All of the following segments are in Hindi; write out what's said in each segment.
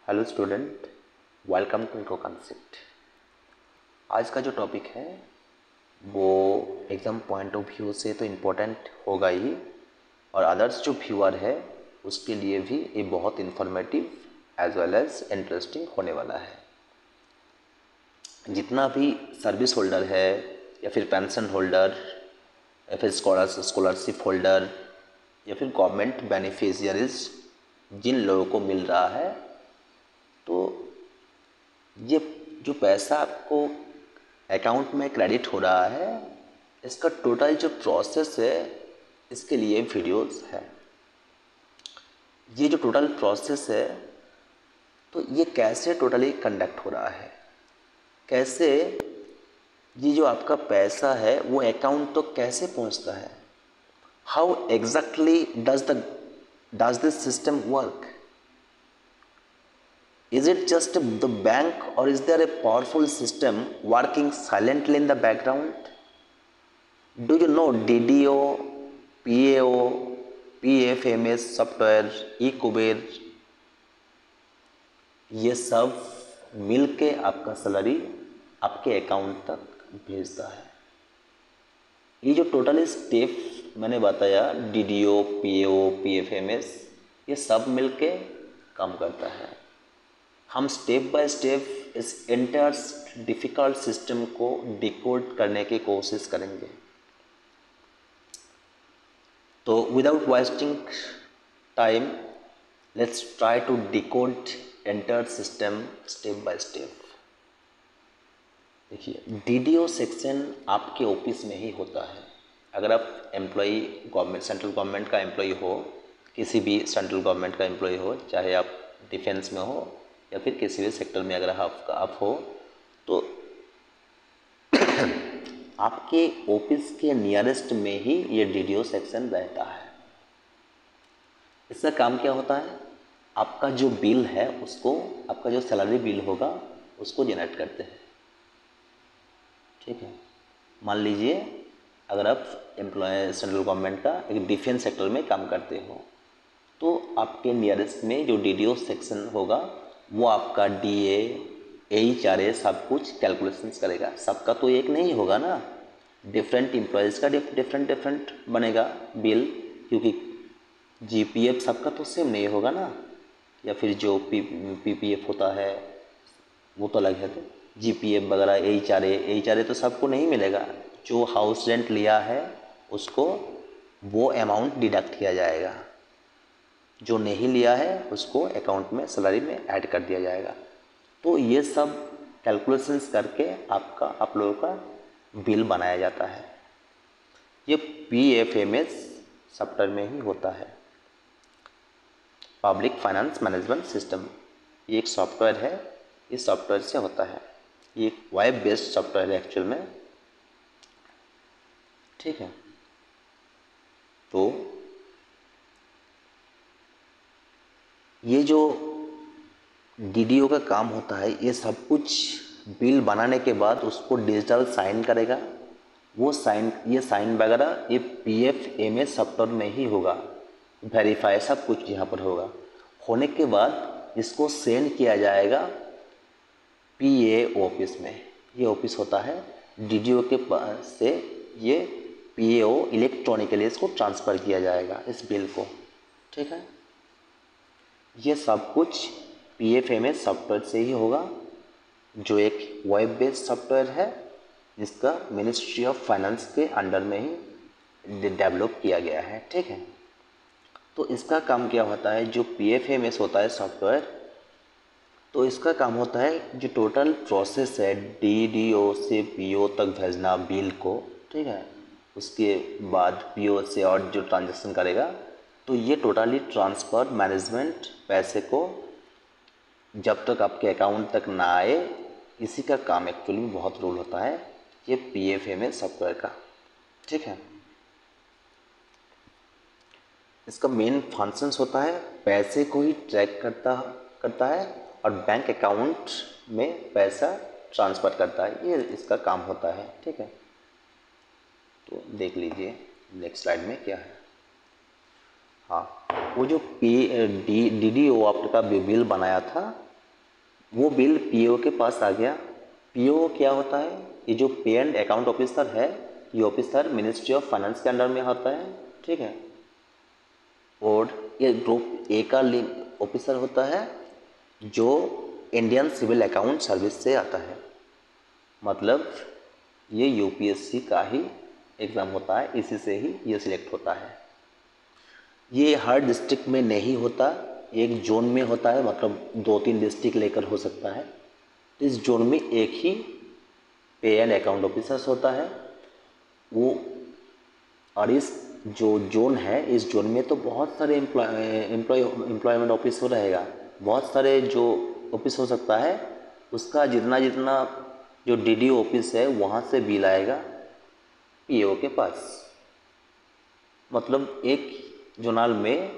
Hello student, welcome to eco concept. आज का जो टॉपिक है वो एग्ज़ाम पॉइंट ऑफ व्यू से तो इम्पोर्टेंट होगा ही, और अदर्स जो व्यूअर है उसके लिए भी ये बहुत informative as well as interesting होने वाला है। जितना भी सर्विस होल्डर है या फिर पेंशन होल्डर या फिर स्कॉलरशिप होल्डर या फिर गवर्नमेंट बेनिफिशियरीज जिन लोगों को मिल रहा है, तो ये जो पैसा आपको अकाउंट में क्रेडिट हो रहा है, इसका टोटल जो प्रोसेस है इसके लिए वीडियोस है। ये जो टोटल प्रोसेस है तो ये कैसे टोटली कंडक्ट हो रहा है, कैसे ये जो आपका पैसा है वो अकाउंट तो कैसे पहुंचता है, how exactly does this system work. Is it just the bank, or is there a powerful system working silently in the background? Do you know DDO, PAO, PFMS software, e-Kuber, ये सब मिलके आपका सैलरी आपके अकाउंट तक भेजता है। ये जो टोटल स्टेप मैंने बताया, DDO, PAO, PFMS, ये सब मिलके काम करता है। हम स्टेप बाय स्टेप इस एंटायर डिफ़िकल्ट सिस्टम को डिकोड करने की कोशिश करेंगे। तो without wasting time, let's try to decode entire system step by step. देखिए, DDO सेक्शन आपके ऑफिस में ही होता है। अगर आप एम्प्लॉई गवर्नमेंट, सेंट्रल गवर्नमेंट का एम्प्लॉई हो, किसी भी सेंट्रल गवर्नमेंट का एम्प्लॉई हो, चाहे आप डिफेंस में हो या फिर किसी भी सेक्टर में अगर आप हो, तो आपके ऑफिस के नियरेस्ट में ही ये DDO सेक्शन रहता है। इसका काम क्या होता है, आपका जो बिल है उसको, आपका जो सैलरी बिल होगा उसको जनरेट करते हैं। ठीक है, मान लीजिए अगर आप एम्प्लॉय सेंट्रल गवर्नमेंट का एक डिफेंस सेक्टर में काम करते हो, तो आपके नियरेस्ट में जो DDO सेक्शन होगा वो आपका DA, HRA सब कुछ कैलकुलेशंस करेगा। सबका तो एक नहीं होगा ना, डिफरेंट एम्प्लॉयज़ का डिफरेंट बनेगा बिल, क्योंकि GPF सबका तो सेम नहीं होगा ना, या फिर जो PPF होता है वो तो अलग है। तो GPF वगैरह, HRA तो सबको नहीं मिलेगा। जो हाउस रेंट लिया है उसको वो अमाउंट डिडक्ट किया जाएगा, जो नहीं लिया है उसको अकाउंट में सैलरी में ऐड कर दिया जाएगा। तो ये सब कैलकुलेशंस करके आप लोगों का बिल बनाया जाता है। ये PFMS सॉफ्टवेयर में ही होता है, पब्लिक फाइनेंस मैनेजमेंट सिस्टम। ये एक सॉफ्टवेयर है, इस सॉफ्टवेयर से होता है। ये एक वेब बेस्ड सॉफ्टवेयर है एक्चुअल में। ठीक है, तो ये जो DDO का काम होता है, ये सब कुछ बिल बनाने के बाद उसको डिजिटल साइन करेगा। वो ये साइन वगैरह ये PFMS सॉफ्टवेयर में ही होगा, वेरीफाई सब कुछ यहाँ पर होगा। होने के बाद इसको सेंड किया जाएगा PA ऑफिस में। ये ऑफिस होता है DDO के पास से, ये PAO इलेक्ट्रॉनिकली इसको ट्रांसफ़र किया जाएगा इस बिल को। ठीक है, ये सब कुछ PFMS सॉफ्टवेयर से ही होगा, जो एक वेब बेस्ड सॉफ्टवेयर है जिसका मिनिस्ट्री ऑफ फाइनेंस के अंडर में ही डेवलप किया गया है। ठीक है, तो इसका काम क्या होता है, जो PFMS होता है सॉफ्टवेयर, तो इसका काम होता है जो टोटल प्रोसेस है DDO से PO तक भेजना बिल को। ठीक है, उसके बाद PO से और जो ट्रांजेक्शन करेगा, तो ये टोटली ट्रांसफ़र मैनेजमेंट पैसे को जब तक आपके अकाउंट तक ना आए, इसी का काम एक्चुअली में बहुत रोल होता है ये PFMS सॉफ्टवेयर का। ठीक है, इसका मेन फंक्शंस होता है पैसे को ही ट्रैक करता है और बैंक अकाउंट में पैसा ट्रांसफ़र करता है, ये इसका काम होता है। ठीक है, तो देख लीजिए नेक्स्ट स्लाइड में क्या है। हाँ, वो जो DDO आपका बिल बनाया था, वो बिल पीओ के पास आ गया। पीओ क्या होता है? ये जो पे एंड अकाउंट ऑफिसर है, ये ऑफिसर मिनिस्ट्री ऑफ फाइनेंस के अंडर में होता है, ठीक है। और ये ग्रुप ए का लिंक ऑफिसर होता है जो इंडियन सिविल अकाउंट सर्विस से आता है। मतलब ये यूपीएससी का ही एग्ज़ाम होता है, इसी से ही ये सिलेक्ट होता है। ये हर डिस्ट्रिक्ट में नहीं होता, एक जोन में होता है, मतलब 2-3 डिस्ट्रिक्ट लेकर हो सकता है। इस जोन में एक ही पे एंड अकाउंट ऑफिसर्स होता है वो। और इस जो जोन है, इस जोन में तो बहुत सारे एम्प्लॉयमेंट ऑफिस हो रहेगा, बहुत सारे जो ऑफिस हो सकता है। उसका जितना जितना जो डीडीओ ऑफिस है वहाँ से बिल आएगा पीओ के पास। मतलब एक जोनाल में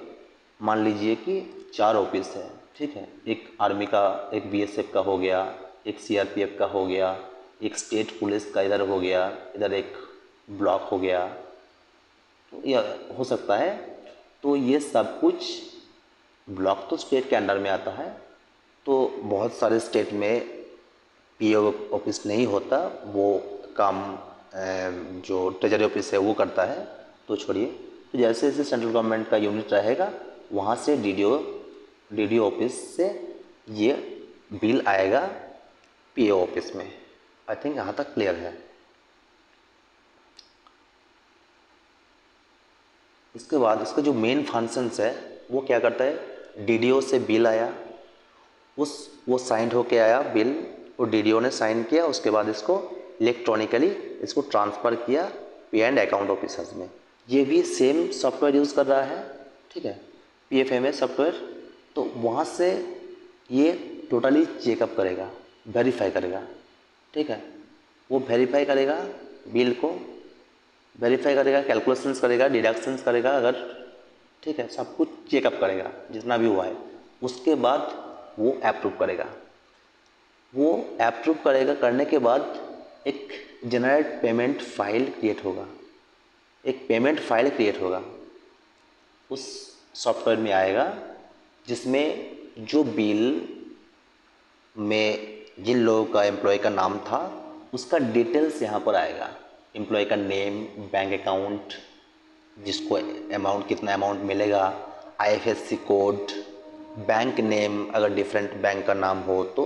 मान लीजिए कि 4 ऑफिस है, ठीक है। एक आर्मी का, एक बीएसएफ का हो गया, एक सीआरपीएफ का हो गया, एक स्टेट पुलिस का इधर हो गया, इधर एक ब्लॉक हो गया, तो यह हो सकता है। तो ये सब कुछ, ब्लॉक तो स्टेट के अंडर में आता है, तो बहुत सारे स्टेट में पीओ ऑफिस नहीं होता, वो काम जो ट्रेजरी ऑफिस है वो करता है। तो छोड़िए, तो जैसे जैसे सेंट्रल गवर्नमेंट का यूनिट रहेगा वहाँ से डीडीओ ऑफिस से ये बिल आएगा पीओ ऑफिस में। आई थिंक यहाँ तक क्लियर है। इसके बाद इसका जो मेन फंक्शंस है वो क्या करता है? डीडीओ से बिल आया, वो साइन होके आया बिल, वो डीडीओ ने साइन किया, उसके बाद इसको इलेक्ट्रॉनिकली इसको ट्रांसफ़र किया पे एंड अकाउंट ऑफिसर्स में। ये भी सेम सॉफ्टवेयर यूज़ कर रहा है, ठीक है, पीएफएमएस सॉफ्टवेयर। तो वहाँ से ये टोटली चेकअप करेगा, वेरीफाई करेगा, ठीक है। वो वेरीफाई करेगा बिल को, वेरीफाई करेगा, कैलकुलेशंस करेगा, डिडक्शंस करेगा अगर, ठीक है, सब कुछ चेकअप करेगा जितना भी हुआ है। उसके बाद वो अप्रूव करेगा। वो अप्रूव करेगा, करने के बाद एक जनरेट पेमेंट फाइल क्रिएट होगा, एक पेमेंट फाइल क्रिएट होगा उस सॉफ्टवेयर में आएगा, जिसमें जो बिल में जिन लोगों का एम्प्लॉय का नाम था उसका डिटेल्स यहाँ पर आएगा। एम्प्लॉय का नेम, बैंक अकाउंट, जिसको अमाउंट, कितना अमाउंट मिलेगा, आईएफएससी कोड, बैंक नेम, अगर डिफरेंट बैंक का नाम हो तो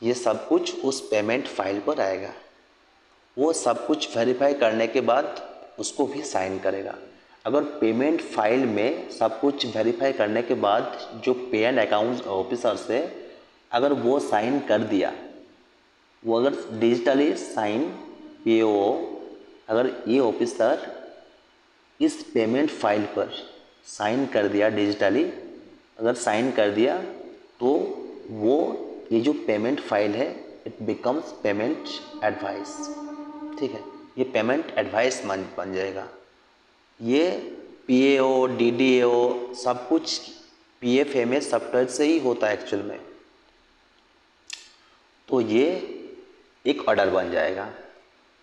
ये सब कुछ उस पेमेंट फाइल पर आएगा। वो सब कुछ वेरीफाई करने के बाद उसको भी साइन करेगा। अगर पेमेंट फाइल में सब कुछ वेरीफाई करने के बाद जो पे एंड अकाउंट ऑफिसर से अगर वो साइन कर दिया, वो अगर डिजिटली साइन पीओ, अगर ये ऑफिसर इस पेमेंट फाइल पर साइन कर दिया डिजिटली, अगर साइन कर दिया तो वो ये जो पेमेंट फाइल है इट बिकम्स पेमेंट एडवाइस, ठीक है। ये पेमेंट एडवाइस बन जाएगा। ये पीएओ, डीडीओ सब कुछ पीएफएमएस सॉफ्टवेयर से ही होता है एक्चुअल में। तो ये एक ऑर्डर बन जाएगा।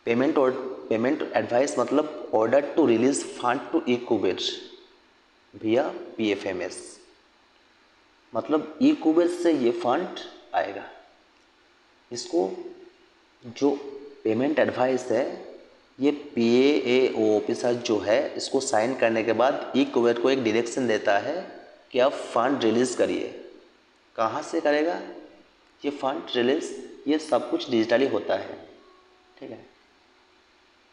पेमेंट एडवाइस मतलब order to release fund to e-Kuber via PFMS, मतलब ई-कुबेर से ये फंड आएगा। इसको जो पेमेंट एडवाइस है, ये पीएओ ऑफिसर जो है इसको साइन करने के बाद ई-कुबेर को एक डायरेक्शन देता है कि आप फंड रिलीज़ करिए। कहाँ से करेगा ये फंड रिलीज? ये सब कुछ डिजिटली होता है, ठीक है,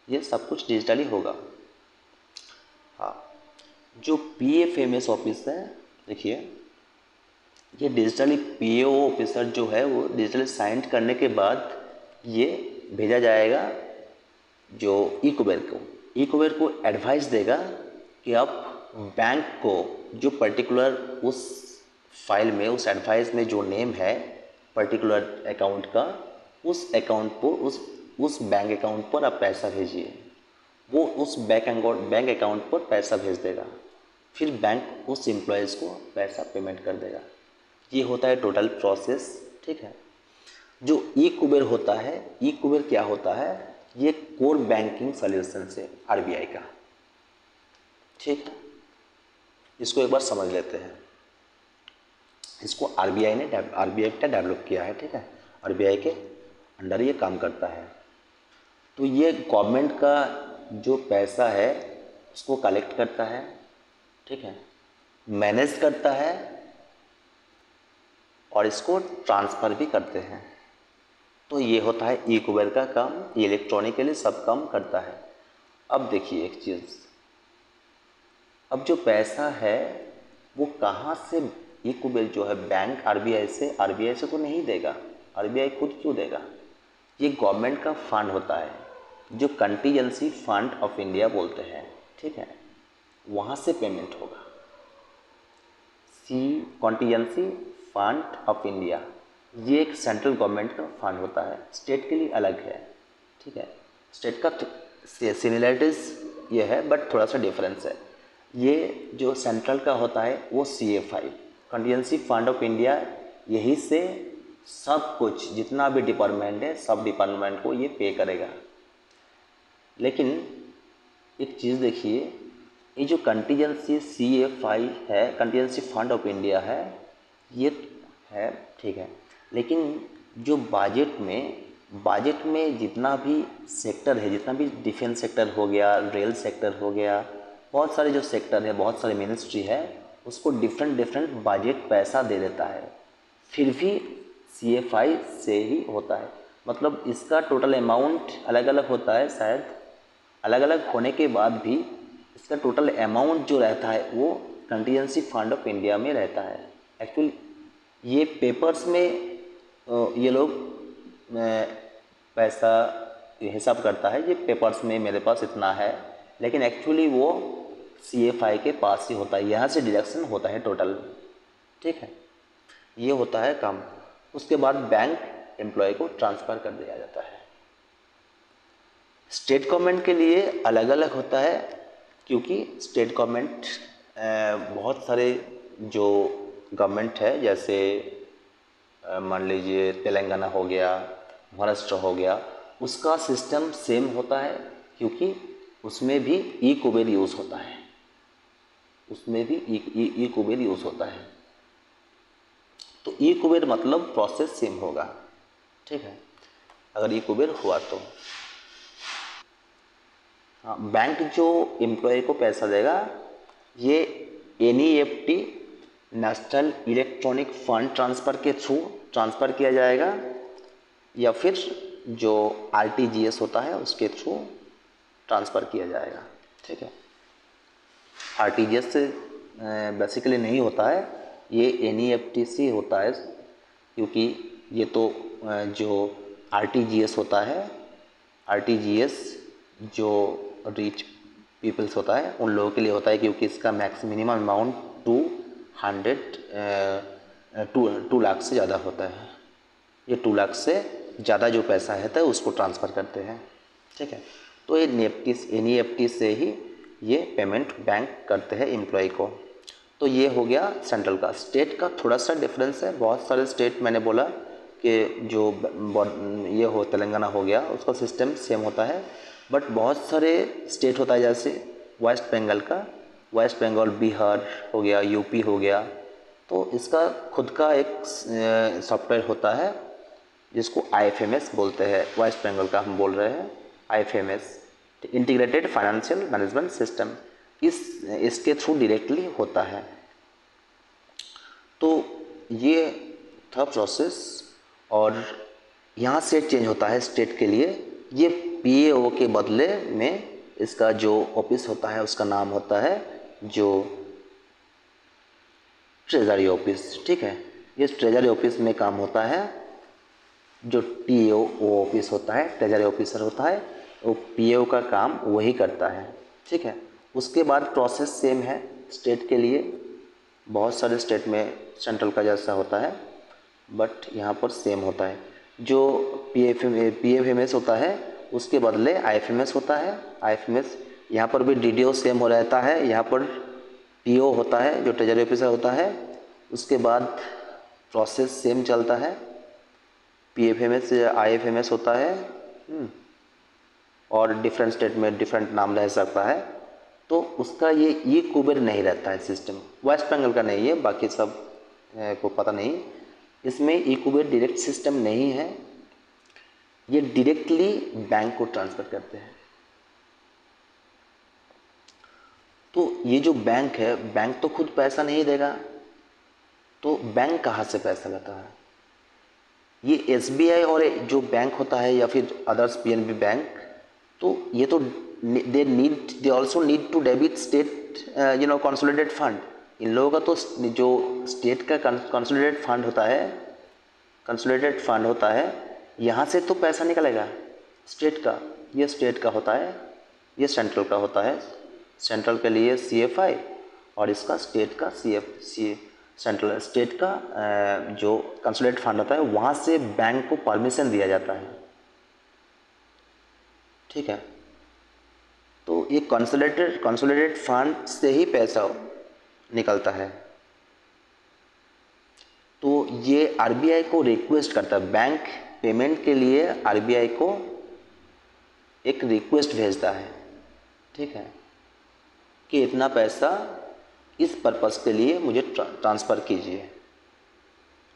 ये सब कुछ डिजिटली होगा। हाँ, जो पीएफएमएस ऑफिस है, देखिए ये डिजिटली पीओ ऑफिसर जो है वो डिजिटली साइन करने के बाद ये भेजा जाएगा जो ई-कुबेर को। ई-कुबेर को एडवाइस देगा कि आप बैंक को जो पर्टिकुलर उस फाइल में, उस एडवाइस में जो नेम है पर्टिकुलर अकाउंट का, उस अकाउंट पर, उस बैंक अकाउंट पर आप पैसा भेजिए। वो उस बैंक अकाउंट पर पैसा भेज देगा, फिर बैंक उस एम्प्लॉयज़ को पैसा पेमेंट कर देगा। ये होता है टोटल प्रोसेस, ठीक है। जो ई-कुबेर होता है, ई-कुबेर क्या होता है? ये कोर बैंकिंग सॉल्यूशन है आरबीआई का, ठीक है। इसको एक बार समझ लेते हैं। इसको आरबीआई का डेवलप किया है, ठीक है। आरबीआई के अंडर ये काम करता है। तो ये गवर्नमेंट का जो पैसा है उसको कलेक्ट करता है, ठीक है, मैनेज करता है और इसको ट्रांसफ़र भी करते हैं। तो ये होता है ई कुबेर का काम, ये इलेक्ट्रॉनिकली सब काम करता है। अब देखिए एक चीज़, अब जो पैसा है वो कहाँ से, ई कुबेर जो है बैंक आरबीआई से तो नहीं देगा, आरबीआई खुद क्यों देगा, ये गवर्नमेंट का फंड होता है जो कंटीजेंसी फंड ऑफ इंडिया बोलते हैं, ठीक है, वहाँ से पेमेंट होगा। कंटीजेंसी फंड ऑफ इंडिया ये एक सेंट्रल गवर्नमेंट का फंड होता है, स्टेट के लिए अलग है, ठीक है। स्टेट का सिमिलरिटीज़ ये है बट थोड़ा सा डिफरेंस है। ये जो सेंट्रल का होता है वो CFI contingency fund of India, यही से सब कुछ जितना भी डिपार्टमेंट है सब डिपार्टमेंट को ये पे करेगा। लेकिन एक चीज़ देखिए, ये जो कंटीजेंसी CFI है, कंटीजेंसी फंड ऑफ इंडिया है, ये है, ठीक है, लेकिन जो बजट में जितना भी सेक्टर है, जितना भी डिफेंस सेक्टर हो गया, रेल सेक्टर हो गया, बहुत सारे जो सेक्टर है, बहुत सारे मिनिस्ट्री है, उसको डिफरेंट बजट पैसा दे देता है, फिर भी CFI से ही होता है। मतलब इसका टोटल अमाउंट अलग अलग होता है, शायद अलग अलग होने के बाद भी इसका टोटल अमाउंट जो रहता है वो कंटीजेंसी फंड ऑफ इंडिया में रहता है। एक्चुअली ये पेपर्स में ये लोग पैसा हिसाब करता है, ये पेपर्स में मेरे पास इतना है, लेकिन एक्चुअली वो CFI के पास ही होता है, यहाँ से डिडक्शन होता है टोटल, ठीक है। ये होता है काम। उसके बाद बैंक एम्प्लॉय को ट्रांसफ़र कर दिया जाता है। स्टेट गवर्नमेंट के लिए अलग अलग होता है, क्योंकि स्टेट गवर्नमेंट बहुत सारे जो गवर्नमेंट है, जैसे मान लीजिए तेलंगाना हो गया, महाराष्ट्र हो गया, उसका सिस्टम सेम होता है, क्योंकि उसमें भी ई कुबेर यूज़ होता है, उसमें भी ई कुबेर यूज़ होता है। तो ई कुबेर मतलब प्रोसेस सेम होगा, ठीक है, अगर ई कुबेर हुआ तो। हाँ, बैंक जो एम्प्लॉय को पैसा देगा ये NEFT national electronic fund transfer के थ्रू ट्रांसफ़र किया जाएगा, या फिर जो RTGS होता है उसके थ्रू ट्रांसफ़र किया जाएगा, ठीक है। RTGS से बेसिकली नहीं होता है, ये NEFT से होता है, क्योंकि ये तो जो RTGS होता है, RTGS जो रिच पीपल्स होता है उन लोगों के लिए होता है, क्योंकि इसका मिनिमम अमाउंट 2 लाख से ज़्यादा होता है। ये 2 लाख से ज़्यादा जो पैसा रहता है उसको ट्रांसफ़र करते हैं, ठीक है। तो ये NEFT से ही ये पेमेंट बैंक करते हैं एम्प्लॉय को। तो ये हो गया सेंट्रल का। स्टेट का थोड़ा सा डिफरेंस है, बहुत सारे स्टेट मैंने बोला कि जो ये हो तेलंगाना हो गया उसका सिस्टम सेम होता है, बट बहुत सारे स्टेट होता है, जैसे वेस्ट बंगाल बिहार हो गया, यूपी हो गया, तो इसका खुद का एक सॉफ्टवेयर होता है जिसको IFMS बोलते हैं, वेस्ट बंगाल का हम बोल रहे हैं IFMS, integrated financial management system, इसके थ्रू डायरेक्टली होता है। तो ये था प्रोसेस, और यहाँ से चेंज होता है स्टेट के लिए, ये PAO के बदले में इसका जो ऑफिस होता है उसका नाम होता है जो ट्रेजरी ऑफिस, ठीक है। ये ट्रेजरी ऑफिस में काम होता है, जो TAO ऑफिस होता है, ट्रेजरी ऑफिसर होता है, वो PAO का काम वही करता है, ठीक है। उसके बाद प्रोसेस सेम है स्टेट के लिए, बहुत सारे स्टेट में सेंट्रल का जैसा होता है, बट यहाँ पर सेम होता है। जो PFMS होता है उसके बदले IFMS होता है। IFMS यहाँ पर भी DDO सेम हो रहता है, यहाँ पर PO होता है जो ट्रेजरी ऑफिसर होता है, उसके बाद प्रोसेस सेम चलता है, PFMS या IFMS होता है, और डिफरेंट स्टेट में डिफरेंट नाम रह सकता है। तो उसका ये कुबेर नहीं रहता है सिस्टम, वेस्ट बंगाल का नहीं है, बाकी सब को पता नहीं, इसमें ई-कुबेर डायरेक्ट सिस्टम नहीं है, ये डायरेक्टली बैंक को ट्रांसफ़र करते हैं। तो ये जो बैंक है, बैंक तो खुद पैसा नहीं देगा, तो बैंक कहाँ से पैसा लाता है? ये एसबीआई और जो बैंक होता है या फिर अदर्स पीएनबी बैंक, तो ये तो they also need to debit state consolidated fund. इन लोगों का तो जो स्टेट का कंसोलिडेटेड फंड होता है, यहाँ से तो पैसा निकलेगा स्टेट का। ये स्टेट का होता है, ये सेंट्रल का होता है। सेंट्रल के लिए सीएफआई और इसका स्टेट का सेंट्रल स्टेट का जो कंसोलिडेटेड फंड होता है, वहाँ से बैंक को परमिशन दिया जाता है। ठीक है, तो ये कंसोलिडेटेड फंड से ही पैसा निकलता है। तो ये आरबीआई को रिक्वेस्ट करता है, बैंक पेमेंट के लिए आरबीआई को एक रिक्वेस्ट भेजता है, ठीक है, कि इतना पैसा इस पर्पस के लिए मुझे ट्रांसफ़र कीजिए।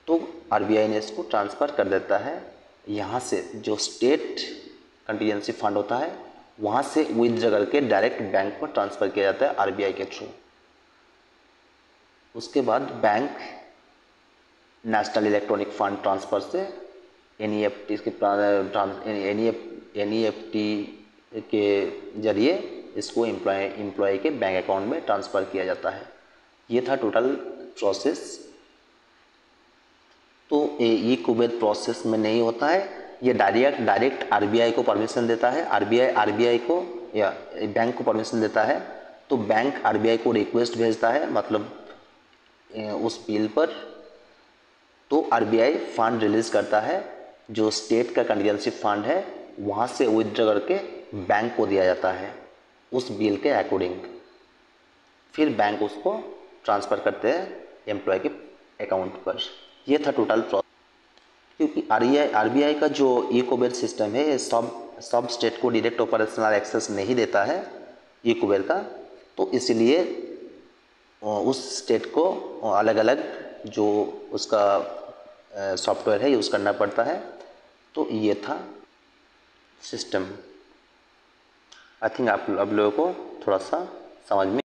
तो आरबीआई ने इसको ट्रांसफ़र कर देता है। यहाँ से जो स्टेट कंटीजेंसी फंड होता है, वहाँ से विथड्रॉ करके डायरेक्ट बैंक में ट्रांसफ़र किया जाता है आरबीआई के थ्रू। उसके बाद bank national electronic fund transfer से एनईएफटी के जरिए इसको एम्प्लॉय के बैंक अकाउंट में ट्रांसफ़र किया जाता है। ये था टोटल प्रोसेस। तो ई-कुबेर प्रोसेस में नहीं होता है, ये डायरेक्ट आरबीआई को परमिशन देता है, आरबीआई को या बैंक को परमिशन देता है। तो बैंक आरबीआई को रिक्वेस्ट भेजता है, मतलब उस बिल पर, तो आरबीआई फंड रिलीज़ करता है। जो स्टेट का कंटीजेंसी फंड है, वहाँ से विथड्रॉ करके बैंक को दिया जाता है उस बिल के अकॉर्डिंग। फिर बैंक उसको ट्रांसफ़र करते हैं एम्प्लॉय के अकाउंट पर। ये था टोटल प्रोसेस। क्योंकि आरबीआई का जो ई-कुबेर सिस्टम है, ये सब स्टेट को डायरेक्ट ऑपरेशनल एक्सेस नहीं देता है ई-कुबेर का, तो इसलिए उस स्टेट को अलग अलग जो उसका सॉफ्टवेयर है यूज़ करना पड़ता है। तो ये था सिस्टम। आई थिंक आप लोगों को थोड़ा सा समझ में